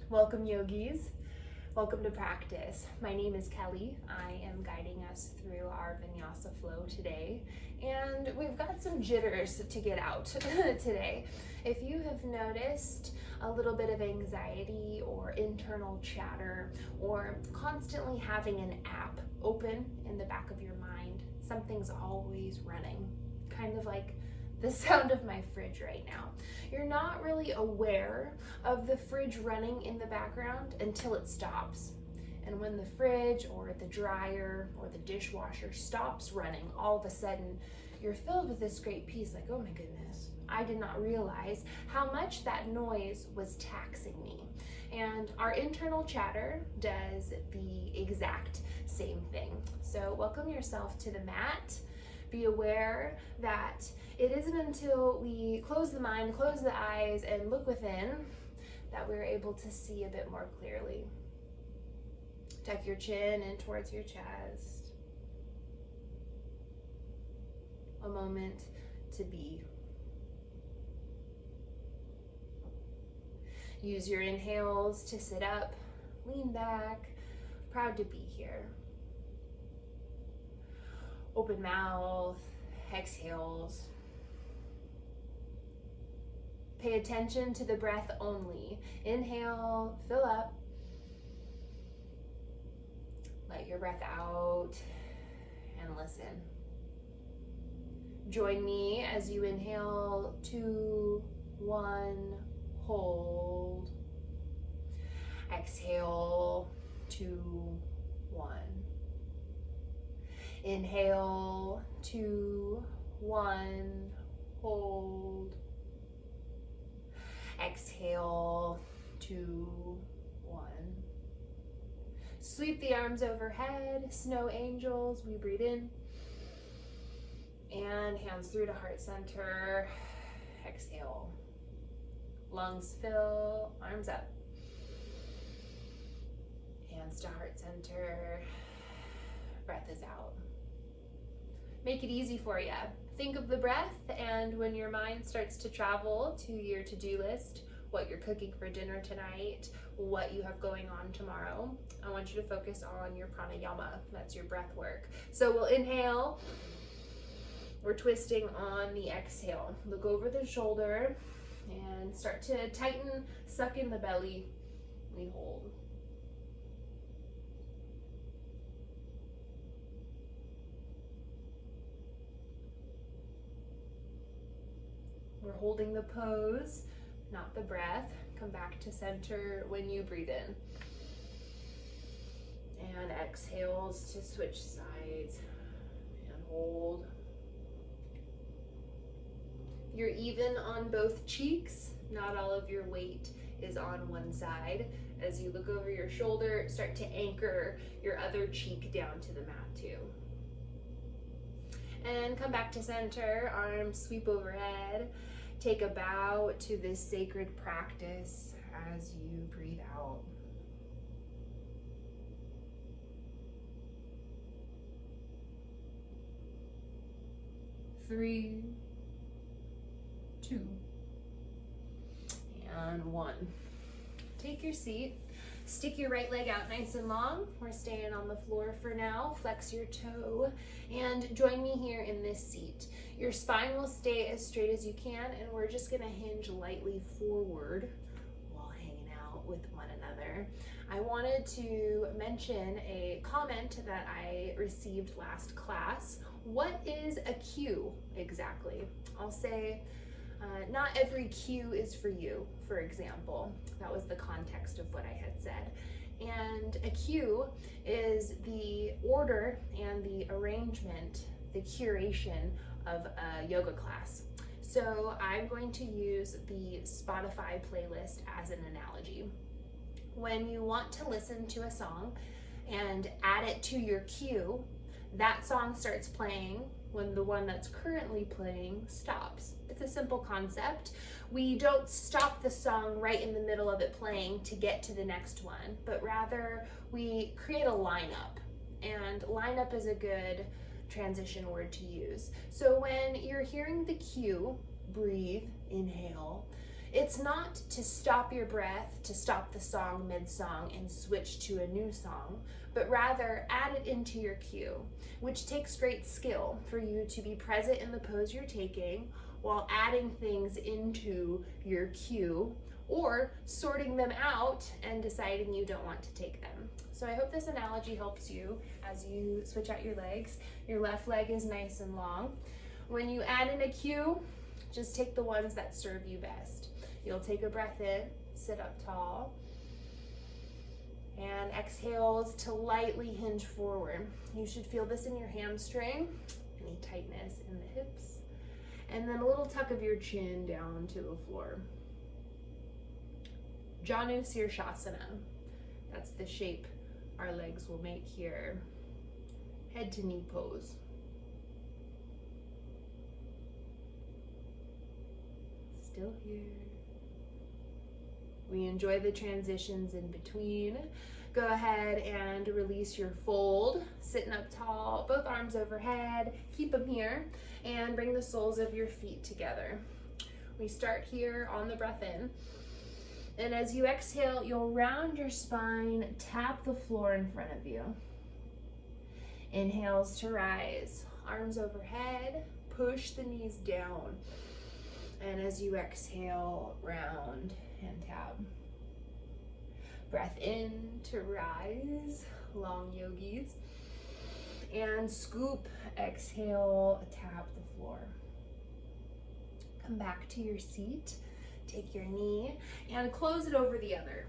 Welcome, yogis. Welcome to practice. My name is Kelly. I am guiding us through our vinyasa flow today, and we've got some jitters to get out today. If you have noticed a little bit of anxiety or internal chatter, or constantly having an app open in the back of your mind, something's always running, kind of like the sound of my fridge right now. You're not really aware of the fridge running in the background until it stops. And when the fridge or the dryer or the dishwasher stops running, all of a sudden you're filled with this great peace, like, oh my goodness, I did not realize how much that noise was taxing me. And our internal chatter does the exact same thing. So welcome yourself to the mat. Be aware that it isn't until we close the mind, close the eyes, and look within that we're able to see a bit more clearly. Tuck your chin in towards your chest. A moment to be. Use your inhales to sit up, lean back, proud to be here. Open mouth, exhales. Pay attention to the breath only. Inhale, fill up. Let your breath out and listen. Join me as you inhale, 2, 1, hold. Exhale, 2, 1. Inhale, 2, 1, hold. Exhale, 2, 1. Sweep the arms overhead, snow angels. We breathe in. And hands through to heart center. Exhale. Lungs fill, arms up. Hands to heart center. Breath is out. Make it easy for you. Think of the breath, and when your mind starts to travel to your to-do list, what you're cooking for dinner tonight, what you have going on tomorrow, I want you to focus on your pranayama. That's your breath work. So we'll inhale. We're twisting on the exhale. Look over the shoulder and start to tighten, suck in the belly. We hold. We're holding the pose, not the breath. Come back to center when you breathe in. And exhales to switch sides and hold. You're even on both cheeks. Not all of your weight is on one side. As you look over your shoulder, start to anchor your other cheek down to the mat too. And come back to center, arms sweep overhead. Take a bow to this sacred practice as you breathe out. Three, 2, and 1. Take your seat. Stick your right leg out nice and long. We're staying on the floor for now. Flex your toe and join me here in this seat. Your spine will stay as straight as you can, and we're just gonna hinge lightly forward while hanging out with one another. I wanted to mention a comment that I received last class. What is a cue exactly? I'll say, not every cue is for you, for example. That was the context of what I had said. And a cue is the order and the arrangement, the curation of a yoga class. So I'm going to use the Spotify playlist as an analogy. When you want to listen to a song and add it to your cue, that song starts playing when the one that's currently playing stops. It's a simple concept. We don't stop the song right in the middle of it playing to get to the next one, but rather we create a lineup. And lineup is a good transition word to use. So when you're hearing the cue, breathe, inhale, It's not to stop your breath, to stop the song mid-song and switch to a new song, but rather add it into your cue, which takes great skill for you to be present in the pose you're taking while adding things into your cue or sorting them out and deciding you don't want to take them. So I hope this analogy helps you as you switch out your legs. Your left leg is nice and long. When you add in a cue, just take the ones that serve you best. You'll take a breath in, sit up tall, and exhales to lightly hinge forward. You should feel this in your hamstring, any tightness in the hips, and then a little tuck of your chin down to the floor. Janu Sirshasana. That's the shape our legs will make here. Head to knee pose. Still here. We enjoy the transitions in between. Go ahead and release your fold, sitting up tall, both arms overhead, keep them here, and bring the soles of your feet together. We start here on the breath in, and as you exhale, you'll round your spine, tap the floor in front of you. Inhales to rise, arms overhead, push the knees down, and as you exhale, round and tap. Breath in to rise, long yogis. And scoop, exhale, tap the floor. Come back to your seat, take your knee and close it over the other.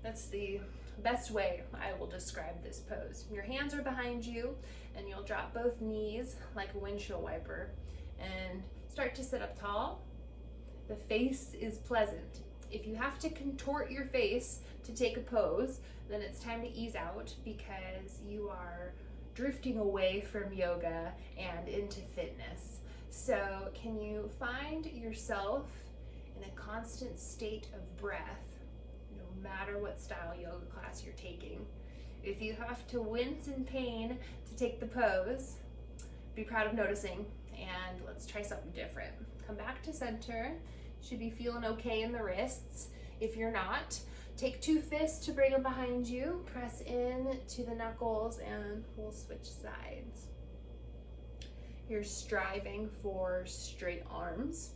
That's the best way I will describe this pose. Your hands are behind you and you'll drop both knees like a windshield wiper and start to sit up tall. The face is pleasant. If you have to contort your face to take a pose, then it's time to ease out because you are drifting away from yoga and into fitness. So can you find yourself in a constant state of breath, no matter what style yoga class you're taking? If you have to wince in pain to take the pose, be proud of noticing, and let's try something different. Come back to center. Should be feeling okay in the wrists. If you're not, take two fists to bring them behind you, press in to the knuckles, and we'll switch sides. You're striving for straight arms.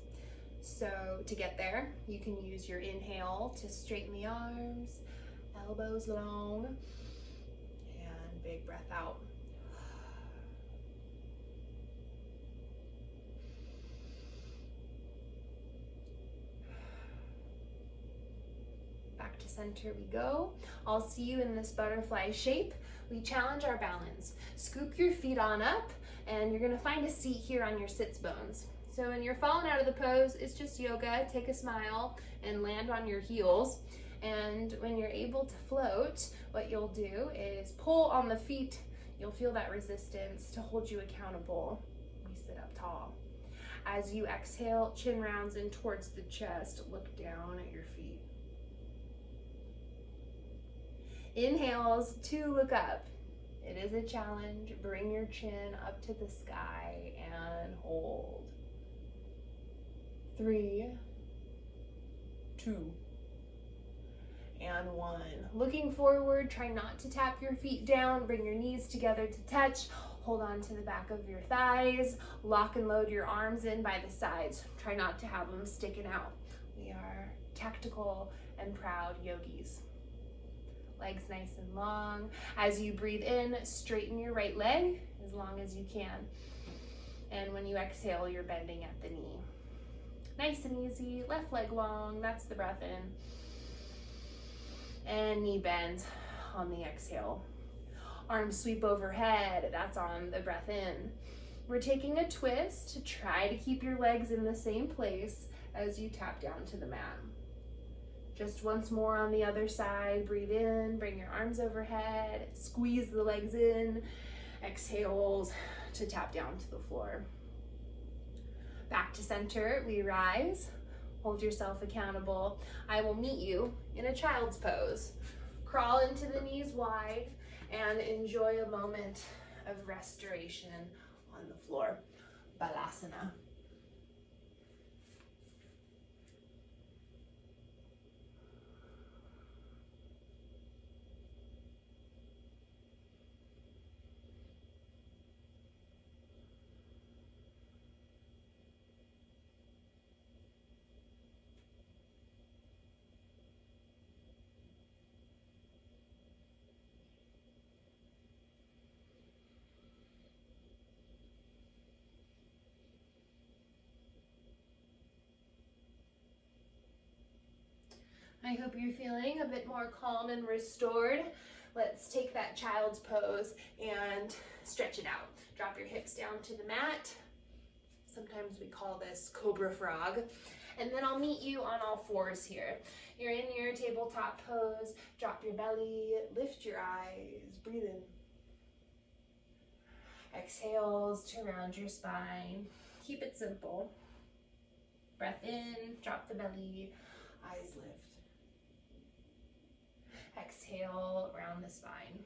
So to get there, you can use your inhale to straighten the arms, elbows long, and big breath out. Back to center we go. I'll see you in this butterfly shape. We challenge our balance. Scoop your feet on up, and you're gonna find a seat here on your sits bones. So when you're falling out of the pose, it's just yoga. Take a smile and land on your heels. And when you're able to float, what you'll do is pull on the feet. You'll feel that resistance to hold you accountable. We sit up tall. As you exhale, chin rounds in towards the chest. Look down at your feet. Inhales to look up. It is a challenge. Bring your chin up to the sky and hold. 3, 2, and 1. Looking forward, try not to tap your feet down. Bring your knees together to touch. Hold on to the back of your thighs. Lock and load your arms in by the sides. Try not to have them sticking out. We are tactical and proud yogis. Legs nice and long. As you breathe in, straighten your right leg as long as you can. And when you exhale, you're bending at the knee. Nice and easy, left leg long, that's the breath in. And knee bend on the exhale. Arms sweep overhead, that's on the breath in. We're taking a twist to try to keep your legs in the same place as you tap down to the mat. Just once more on the other side, breathe in, bring your arms overhead, squeeze the legs in, exhales to tap down to the floor. Back to center, we rise, hold yourself accountable. I will meet you in a child's pose. Crawl into the knees wide and enjoy a moment of restoration on the floor. Balasana. I hope you're feeling a bit more calm and restored. Let's take that child's pose and stretch it out. Drop your hips down to the mat. Sometimes we call this cobra frog. And then I'll meet you on all fours here. You're in your tabletop pose. Drop your belly, lift your eyes, breathe in. Exhales to round your spine. Keep it simple. Breath in, drop the belly, eyes lift. Exhale, round the spine.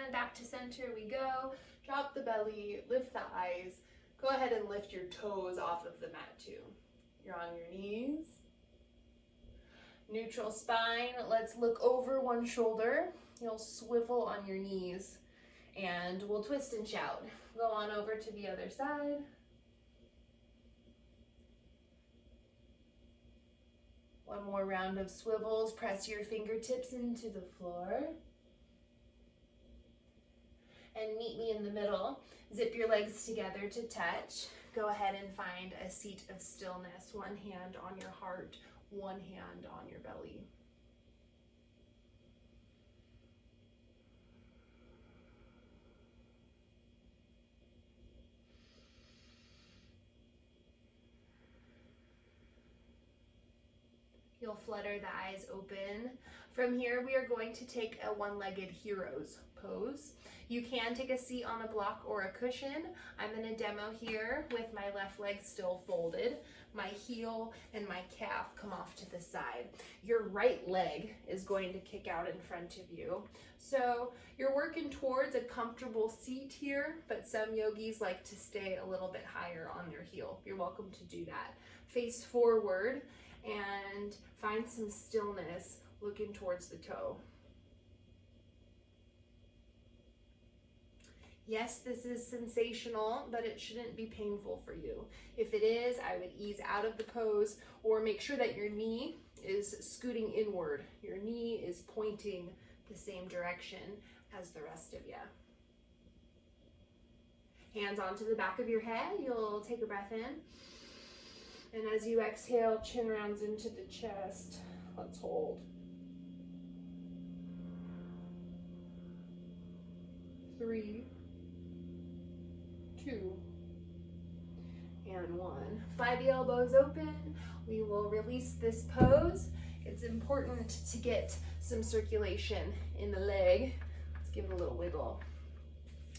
And back to center we go. Drop the belly, lift the eyes. Go ahead and lift your toes off of the mat too. You're on your knees. Neutral spine. Let's look over one shoulder. You'll swivel on your knees and we'll twist and shout. Go on over to the other side. One more round of swivels. Press your fingertips into the floor. And meet me in the middle. Zip your legs together to touch. Go ahead and find a seat of stillness. One hand on your heart, one hand on your belly. You'll flutter the eyes open. From here, we are going to take a one-legged hero's pose. You can take a seat on a block or a cushion. I'm going to demo here with my left leg still folded. My heel and my calf come off to the side. Your right leg is going to kick out in front of you. So you're working towards a comfortable seat here, but some yogis like to stay a little bit higher on their heel. You're welcome to do that. Face forward and find some stillness looking towards the toe. Yes, this is sensational, but it shouldn't be painful for you. If it is, I would ease out of the pose or make sure that your knee is scooting inward. Your knee is pointing the same direction as the rest of you. Hands onto the back of your head. You'll take a breath in. And as you exhale, chin rounds into the chest. Let's hold. 3, 2, and 1. Fly the elbows open. We will release this pose. It's important to get some circulation in the leg. Let's give it a little wiggle.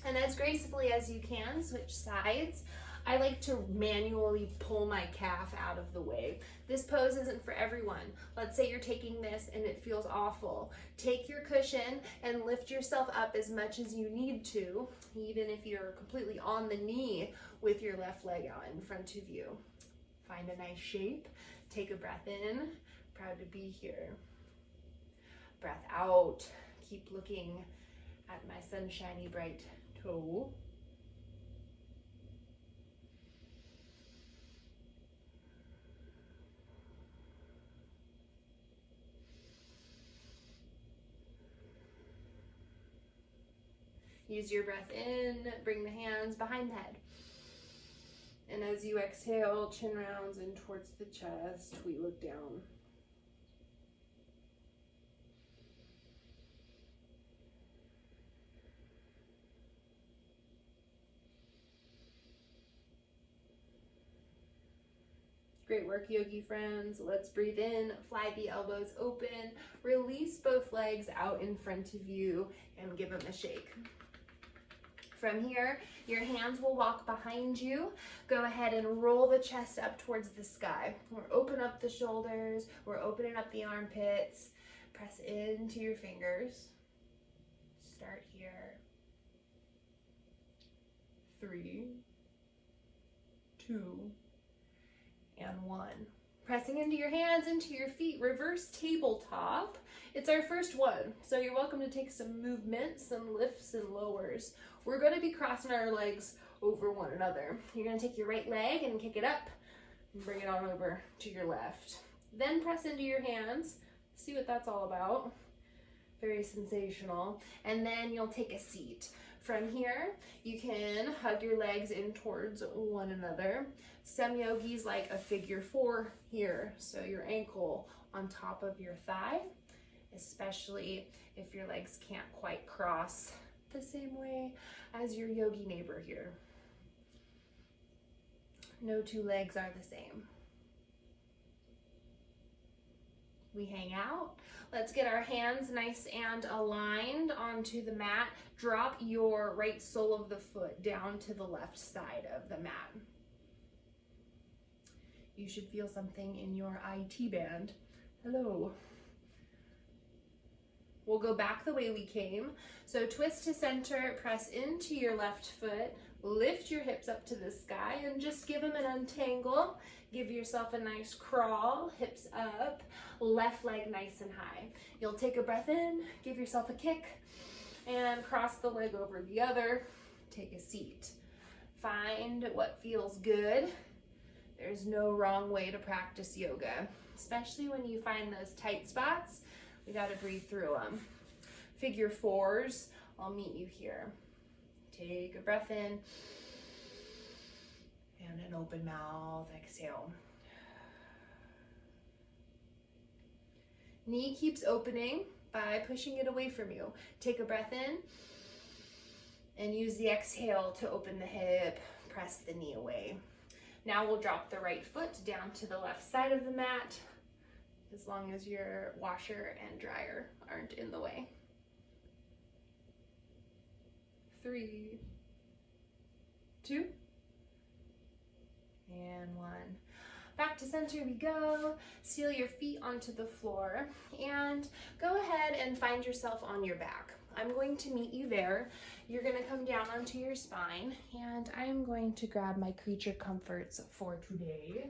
And as gracefully as you can, switch sides. I like to manually pull my calf out of the way. This pose isn't for everyone. Let's say you're taking this and it feels awful. Take your cushion and lift yourself up as much as you need to, even if you're completely on the knee with your left leg out in front of you. Find a nice shape. Take a breath in. Proud to be here. Breath out. Keep looking at my sunshiny bright toe. Use your breath in, bring the hands behind the head. And as you exhale, chin rounds in towards the chest, we look down. Great work, yogi friends. Let's breathe in, fly the elbows open, release both legs out in front of you, and give them a shake. From here, your hands will walk behind you. Go ahead and roll the chest up towards the sky. We're open up the shoulders. We're opening up the armpits. Press into your fingers. Start here. 3, 2, and 1. Pressing into your hands, into your feet, reverse tabletop. It's our first one, so you're welcome to take some movement, some lifts and lowers. We're going to be crossing our legs over one another. You're going to take your right leg and kick it up and bring it on over to your left. Then press into your hands. See what that's all about. Very sensational. And then you'll take a seat. From here, you can hug your legs in towards one another. Some yogis like a figure 4 here, so your ankle on top of your thigh, especially if your legs can't quite cross the same way as your yogi neighbor here. No two legs are the same. We hang out. Let's get our hands nice and aligned onto the mat. Drop your right sole of the foot down to the left side of the mat. You should feel something in your IT band. Hello. We'll go back the way we came. So twist to center, press into your left foot, lift your hips up to the sky and just give them an untangle. Give yourself a nice crawl, hips up, left leg nice and high. You'll take a breath in, give yourself a kick, and cross the leg over the other. Take a seat. Find what feels good. There's no wrong way to practice yoga, especially when you find those tight spots. We gotta breathe through them. Figure 4s, I'll meet you here. Take a breath in and an open mouth, exhale. Knee keeps opening by pushing it away from you. Take a breath in and use the exhale to open the hip, press the knee away. Now we'll drop the right foot down to the left side of the mat, as long as your washer and dryer aren't in the way. 3, 2, and 1. Back to center we go. Seal your feet onto the floor and go ahead and find yourself on your back. I'm going to meet you there. You're going to come down onto your spine, and I am going to grab my creature comforts for today.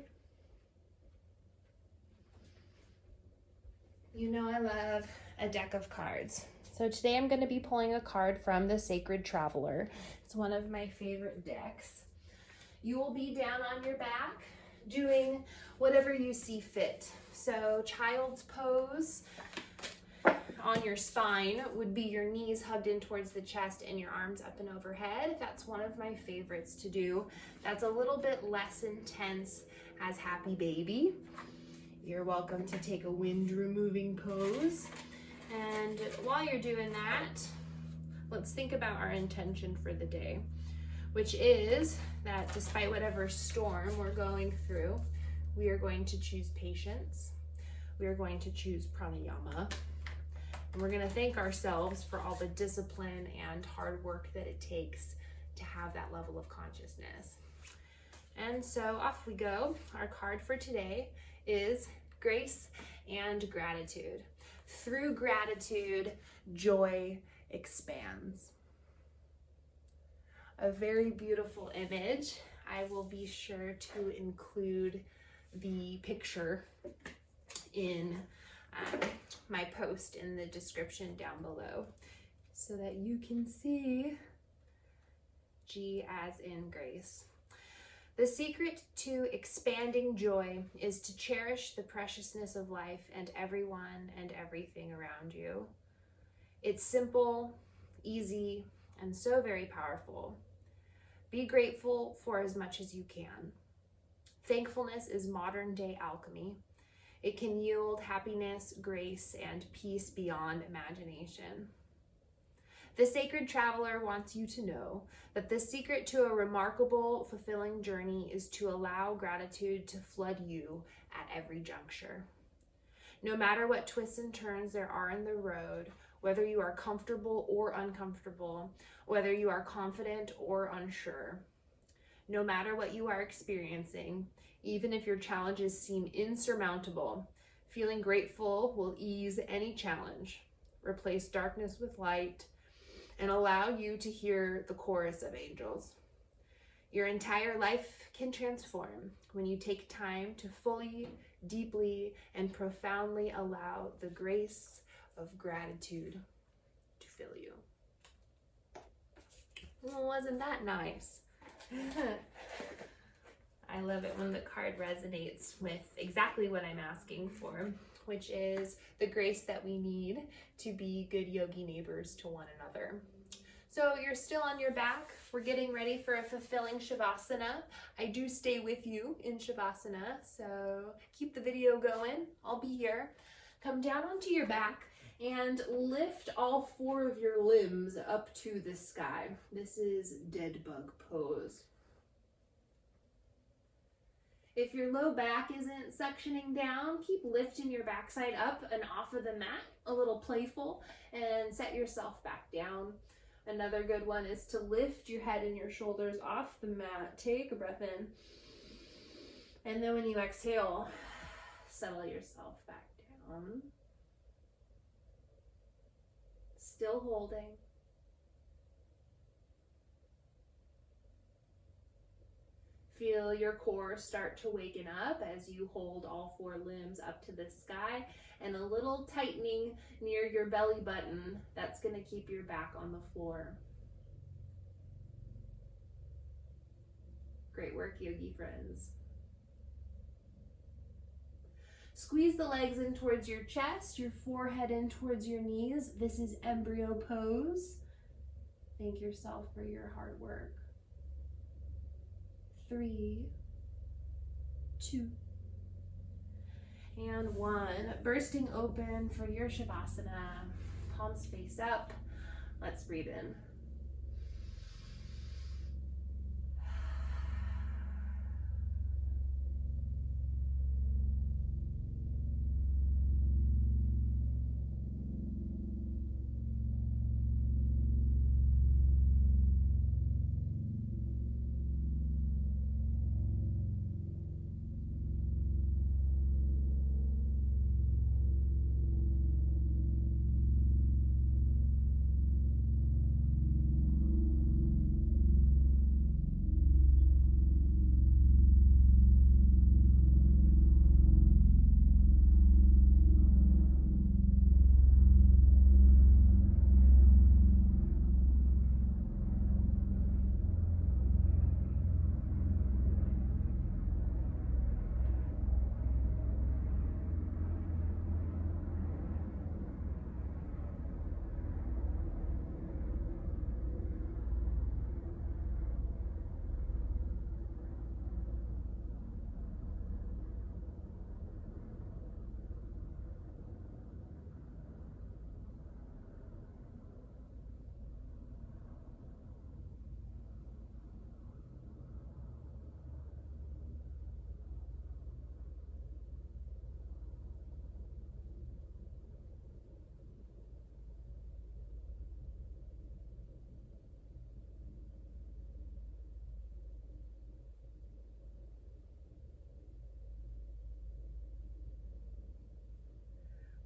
You know I love a deck of cards. So today I'm going to be pulling a card from the Sacred Traveler. It's one of my favorite decks. You will be down on your back doing whatever you see fit. So child's pose on your spine would be your knees hugged in towards the chest and your arms up and overhead. That's one of my favorites to do. That's a little bit less intense as happy baby. You're welcome to take a wind removing pose. And while you're doing that, let's think about our intention for the day, which is that despite whatever storm we're going through, we are going to choose patience. We are going to choose pranayama. And we're going to thank ourselves for all the discipline and hard work that it takes to have that level of consciousness. And so off we go. Our card for today is grace and gratitude. Through gratitude, joy expands. A very beautiful image. I will be sure to include the picture in my post in the description down below so that you can see G as in grace. The secret to expanding joy is to cherish the preciousness of life and everyone and everything around you. It's simple, easy, and so very powerful. Be grateful for as much as you can. Thankfulness is modern day alchemy. It can yield happiness, grace, and peace beyond imagination. The Sacred Traveler wants you to know that the secret to a remarkable, fulfilling journey is to allow gratitude to flood you at every juncture. No matter what twists and turns there are in the road, whether you are comfortable or uncomfortable, whether you are confident or unsure, no matter what you are experiencing, even if your challenges seem insurmountable, feeling grateful will ease any challenge, replace darkness with light, and allow you to hear the chorus of angels. Your entire life can transform when you take time to fully, deeply, and profoundly allow the grace of gratitude to fill you. Well, wasn't that nice? I love it when the card resonates with exactly what I'm asking for, which is the grace that we need to be good yogi neighbors to one another. So you're still on your back. We're getting ready for a fulfilling Shavasana. I do stay with you in Shavasana, so keep the video going. I'll be here. Come down onto your back and lift all 4 of your limbs up to the sky. This is dead bug pose. If your low back isn't suctioning down, keep lifting your backside up and off of the mat, a little playful, and set yourself back down. Another good one is to lift your head and your shoulders off the mat. Take a breath in. And then when you exhale, settle yourself back down. Still holding. Feel your core start to waken up as you hold all 4 limbs up to the sky, and a little tightening near your belly button. That's going to keep your back on the floor. Great work, yogi friends. Squeeze the legs in towards your chest, your forehead in towards your knees. This is embryo pose. Thank yourself for your hard work. 3, 2, and 1. Bursting open for your Shavasana. Palms face up. Let's breathe in.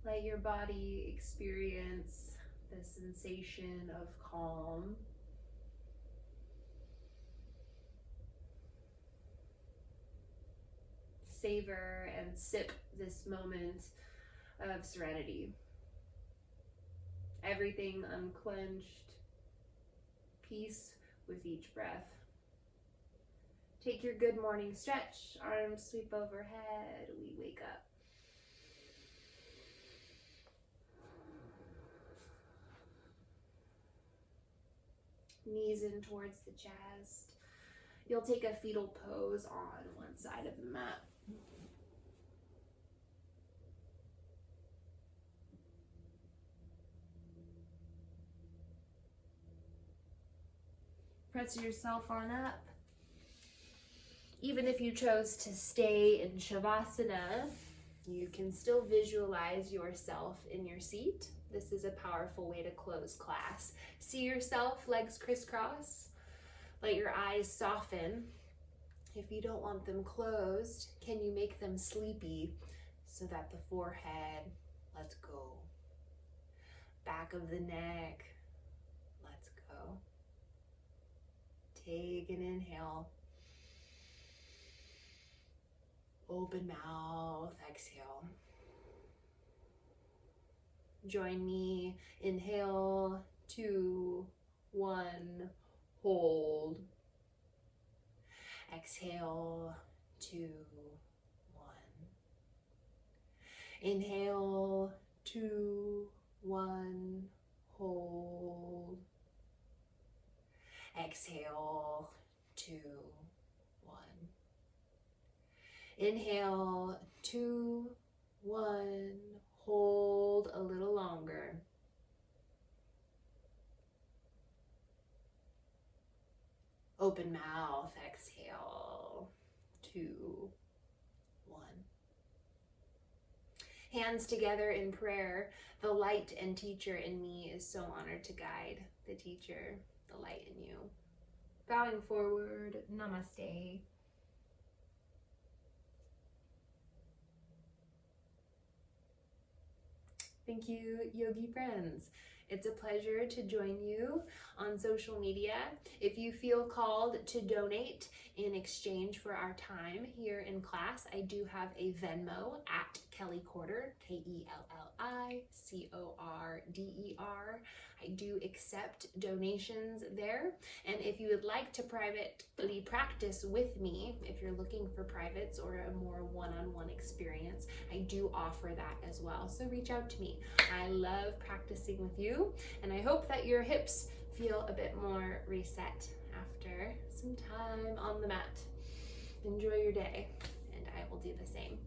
Let your body experience the sensation of calm. Savor and sip this moment of serenity. Everything unclenched, peace with each breath. Take your good morning stretch, arms sweep overhead, we wake up. Knees in towards the chest. You'll take a fetal pose on one side of the mat. Press yourself on up. Even if you chose to stay in Shavasana, you can still visualize yourself in your seat. This is a powerful way to close class. See yourself, legs crisscross. Let your eyes soften. If you don't want them closed, can you make them sleepy so that the forehead lets go? Back of the neck, let's go. Take an inhale. Open mouth, exhale. Join me. Inhale, 2, 1, hold. Exhale, 2, 1. Inhale, 2, 1, hold. Exhale, 2, 1. Inhale, 2, 1. Hold a little longer. Open mouth, exhale, 2, 1. Hands together in prayer. The light and teacher in me is so honored to guide the teacher, the light in you. Bowing forward, namaste. Thank you, yogi friends. It's a pleasure to join you on social media. If you feel called to donate in exchange for our time here in class, I do have a Venmo at Kelly Corder, KelliCorder. I do accept donations there. And if you would like to privately practice with me, if you're looking for privates or a more one-on-one experience, I do offer that as well. So reach out to me. I love practicing with you, and I hope that your hips feel a bit more reset after some time on the mat. Enjoy your day, and I will do the same.